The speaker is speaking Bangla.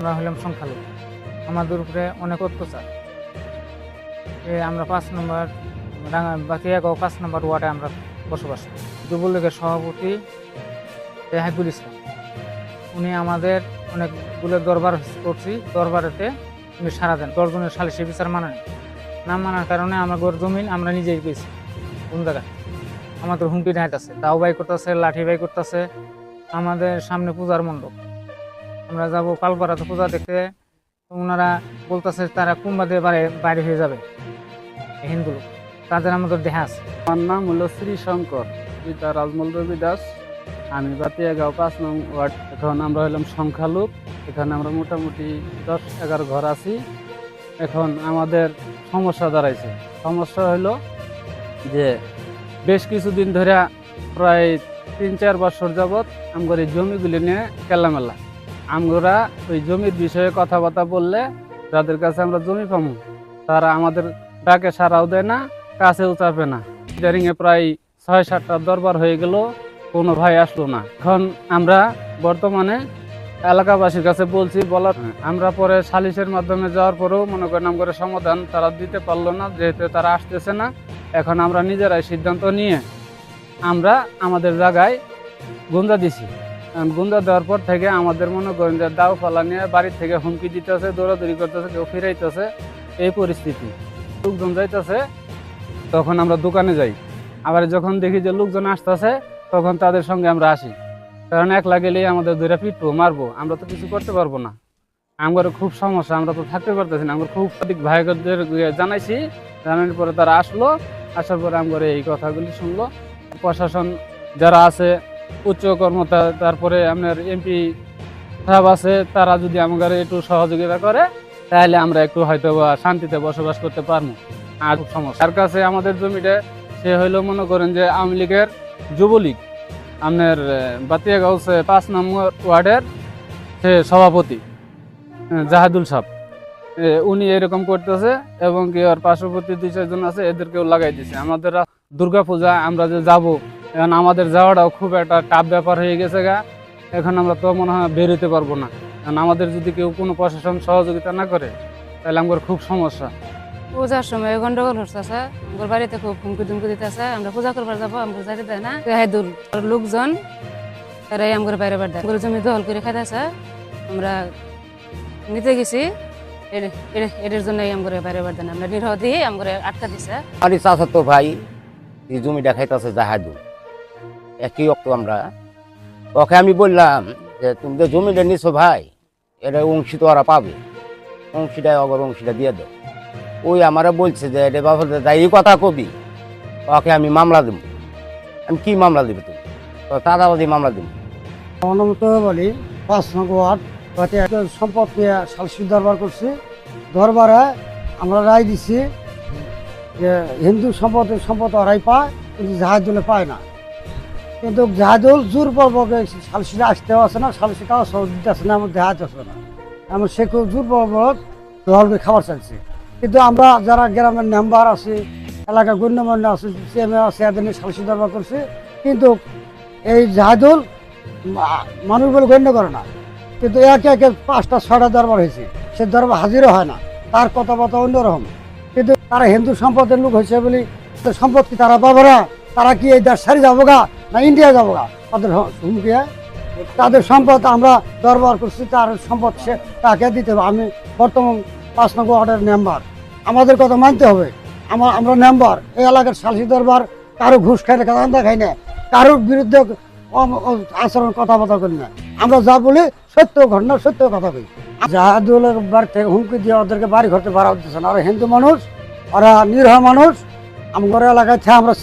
আমরা হলাম সংখ্যালঘু, আমাদের উপরে অনেক অত্যাচার। আমরা 5 নম্বর বাতিয়াগাঁও 5 নম্বর ওয়ার্ডে আমরা বসবাস করি। যুবলীগের সভাপতি হাইবুল ইসলাম, উনি আমাদের অনেকগুলো দরবার করছি, দরবারেতে উনি সারা দেন। 10 জনের সালিশি বিচার না মানার কারণে আমরা গড় জমিন আমরা নিজেই পেয়েছি। কোন জায়গায় আমাদের হুমকি ডাইট আছে, দাও বাই করতেছে, লাঠি বাই করতেছে। আমাদের সামনে পূজার মণ্ডপ, আমরা যাবো পালপাড়াতে পূজা দেখতে, ওনারা বলতেছে তারা কুম্বা দিয়ে বাইরে হয়ে যাবে হিন্দু লোক, তাদের আমাদের দেহা আছে। আমার নাম হলো শ্রী শঙ্কর, পিতা রাজমল রবি দাস। আমি বাতিয়াগাঁও 5 নং ওয়ার্ড। এখন আমরা হলাম সংখ্যালঘু, এখানে আমরা মোটামুটি 10-11 ঘর আছি। এখন আমাদের সমস্যা দাঁড়াইছে। সমস্যা হলো যে বেশ কিছুদিন ধরে প্রায় 3-4 বছর যাবৎ আমার এই জমিগুলি নিয়ে কেলামেলা। আমরা ওই জমির বিষয়ে কথাবার্তা বললে যাদের কাছে আমরা জমি পাবো তারা আমাদের ডাকে সাড়াও দেয় না, কাছেও চাপে না। জারিংয়ে প্রায় 6-7টা দরবার হয়ে গেল, কোনো ভাই আসলো না। এখন আমরা বর্তমানে এলাকাবাসীর কাছে বলছি, আমরা পরে সালিশের মাধ্যমে যাওয়ার পরেও মনে করেন আমাদের সমাধান তারা দিতে পারলো না, যেহেতু তারা আসতেছে না। এখন আমরা নিজেরাই সিদ্ধান্ত নিয়ে আমরা আমাদের জায়গায় গুন্দা দিছি। গুন্দা দেওয়ার পর থেকে আমাদের মনে করেন যে দাও ফালা নিয়ে বাড়ির থেকে হুমকি দিতেছে, দৌড়াদৌড়ি করতেছে, কেউ ফিরাইতেছে, এই পরিস্থিতি। লোকজন যাইতেছে, তখন আমরা দোকানে যাই। আবার যখন দেখি যে লোকজন আসতেছে তখন তাদের সঙ্গে আমরা আসি, কারণ একলা গেলেই আমাদের দুইটা পিটবো, মারবো, আমরা তো কিছু করতে পারবো না। আমার খুব সমস্যা, আমরা তো থাকতে পারতেছি না। আমরা খুব অধিক ভাইদের জানাইছি, জানানোর পরে তারা আসলো, আসার পরে আমার এই কথাগুলি শুনলো। প্রশাসন যারা আছে, উচ্চ কর্মকর্তা, তারপরে আপনার এমপি সাহেব আছে, তারা যদি আমাদের একটু সহযোগিতা করে তাহলে আমরা একটু হয়তো শান্তিতে বসবাস করতে পারবো। আর সমস্যা তার কাছে আমাদের জমিটা, সে হইলো মনে করেন যে আওয়ামী লীগের যুবলীগ, আপনার বাতিয়াগাঁও 5 নম্বর ওয়ার্ডের সে সভাপতি জাহাদুল সাহেব, উনি এরকম করতেছে। এবং কি ওর পার্শ্ববর্তী 2-4 জন আছে, এদেরকেও লাগাই দিছে। আমাদের দুর্গাপূজা আমরা যে যাবো, এখন আমাদের যাওয়াটাও খুব একটা টাফ ব্যাপার হয়ে গেছে গা। এখন আমরা তো মনে হয় বেরোতে পারবো না, কারণ আমাদের যদি কেউ কোনো প্রশাসন সহযোগিতা না করে তাহলে আমার খুব সমস্যা। পূজার সময় গন্ডগোল হচ্ছে, আমার বাড়িতে খুব হুমকি দুমকি দিতেছে। আমরা পূজা করবার যাবো, আমরা যাইতে দেয় না। হাইদুল লোকজন তারাই আমার বাইরে বার দেয়, জমি দখল করে খাইতেছে। আমরা নিতে গেছি, এদের জন্যই আমার বাইরে বার দেন। আমরা নিরহ দিয়ে আমার আটকা দিছে। আমার চাচাতো ভাই এই জমি দেখাইতেছে জাহাদুল, একই অক্ত আমরা ওকে আমি বললাম যে তুমি যে জমিটা নিছো ভাই, এটা অংশী তো ওরা পাবে, অংশীটা অগর অংশীটা দিয়ে দাও। ওই আমারা বলছে যে এটা বাবা যাই এই কথা কবি, ওকে আমি মামলা দেব। আমি কি মামলা দেবে তুমি? তো দাদাবাদি মামলা দেব। অনুমত বলি 5 নং ওয়ার্ড সম্পদ নিয়ে সালিশি দরবার করছি। দরবারে আমরা রায় দিছি যে হিন্দু সম্পদ ওরাই পায়, কিন্তু জাহাদুলে পায় না। কিন্তু জাহাদুল জোর পর্বকে সালিশিটা আসতেও আছে না, সালিশিটাও সহজ দিতে আসে না, আমার দেহাজ আসে না। আমরা সে খুব জোর পর্বত দলকে খাবার চাইছি। কিন্তু আমরা যারা গ্রামের মেম্বার আছি, এলাকার গণ্যমান্য আছে, সিএমএ আছে, এদের নিয়ে সালিশি দরবার করছি। কিন্তু এই জাহাদুল মানুষ বলে গণ্য করে না। কিন্তু একে একে 5টা-6টা দরবার হয়েছে, সে দরবার হাজিরও হয় না, তার কথাবার্তা অন্যরকম। কিন্তু তারা হিন্দু সম্পদের লোক হয়েছে বলে সম্পদ কি তারা পাবো না? তারা কি এই দেশ ছাড়ি যাবো গা না ইন্ডিয়া যাবো গা? তাদের হুমকি, তাদের সম্পদ আমরা দরবার করছি, তার সম্পদ সে তাকে দিতে হবে। আমি বর্তমান 5 নং ওয়ার্ডের মেম্বার, আমাদের কথা মানতে হবে। আমরা মেম্বার, এই এলাকার সালিশি দরবার কারো ঘুষ খাই না, কাঁদা খাই না, কারোর বিরুদ্ধে আচরণ কথাবার্তা করি না। আমরা যা বলি সত্য ঘটনা, সত্য কথা বলি। জাহাদুলের বাড়ি থেকে হুমকি দিয়ে ওদেরকে বাড়ি ঘরতে ভাড়া দিতেছে না। ওরা হিন্দু মানুষ, ওরা নিরহ মানুষ। আমার এলাকায় আমরা